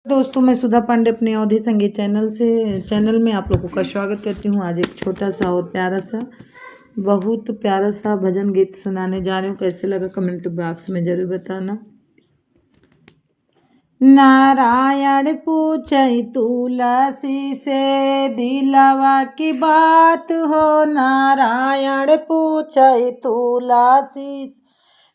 दोस्तों, मैं सुधा पांडे अपने अवधि संगीत चैनल में आप लोगों का स्वागत करती हूँ। आज एक छोटा सा और बहुत प्यारा सा भजन गीत सुनाने जा रही हूँ। कैसे लगा कमेंट बॉक्स में जरूर बताना। नारायण पूछई तुलसी से दिलवा की बात हो। नारायण पूछई तुलसी से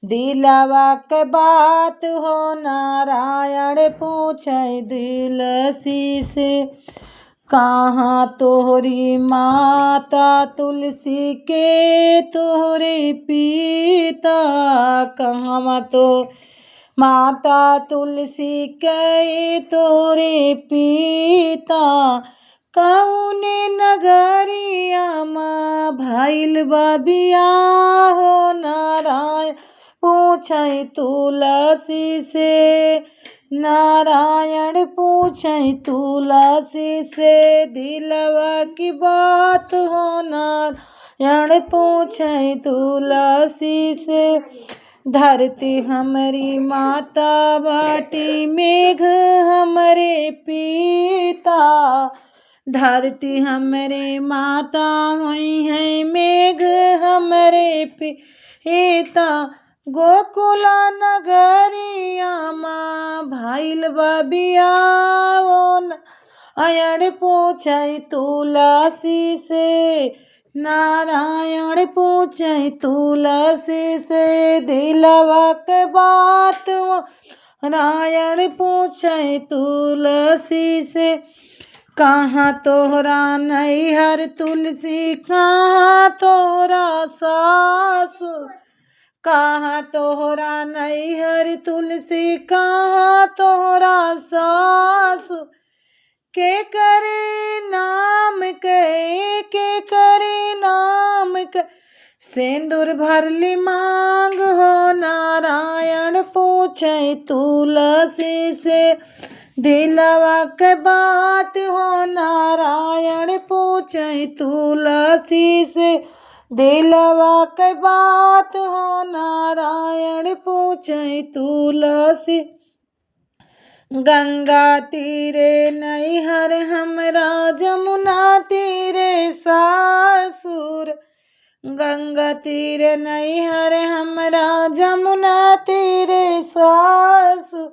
दिलवा के बात हो। नारायण पूछई तुलसी से कहाँ तोहरी माता तुलसी के तोहरे पिता। कहाँ तो माता तुलसी के तोरे पिता। कौने नगरिया माँ भइल बा बियाह हो। नारायण पूछई तुलसी से। नारायण पूछई तुलसी से दिलवा की बात हो। नारायण पूछई तुलसी से धरती हमारी माता बाटी मेघ हमरे पिता। धरती हमरे माता हुई है मेघ हमरे पिता। गोकुला नगरिया माँ भइल बा बियाह हो। नारायण पूछई तुलसी से। नारायण पूछई तुलसी से दिलवा के बात हो। नारायण पूछई तुलसी से कहाँ तोहरा नैहर तुलसी कहाँ तोहरा सासुर। कहाँ तोहरा नैहर तुलसी कहाँ तोहरा सासुर। के करे नाम के करे नाम के सिंदूर भरली मांग हो। नारायण पूछई तुलसी से दिलवा के बात हो। नारायण पूछई तुलसी से दिलवा के बात हो। नारायण पूछई तुलसी गंगा तीरे नैहर हमरा जमुना तीरे सासुर। गंगा तीरे नैहर हमरा जमुना तीरे सासुर।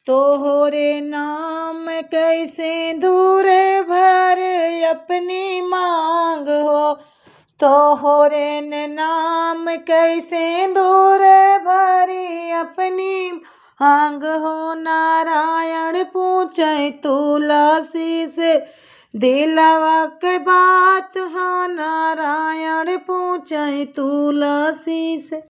तोहरे नाम कैसे दूर भर अपनी मांग हो। तोहरे नाम कैसे दूर भरी अपनी मांग हो। नारायण पूछई तुलसी से दिलवा के बात हो। नारायण पूछई तुलसी से।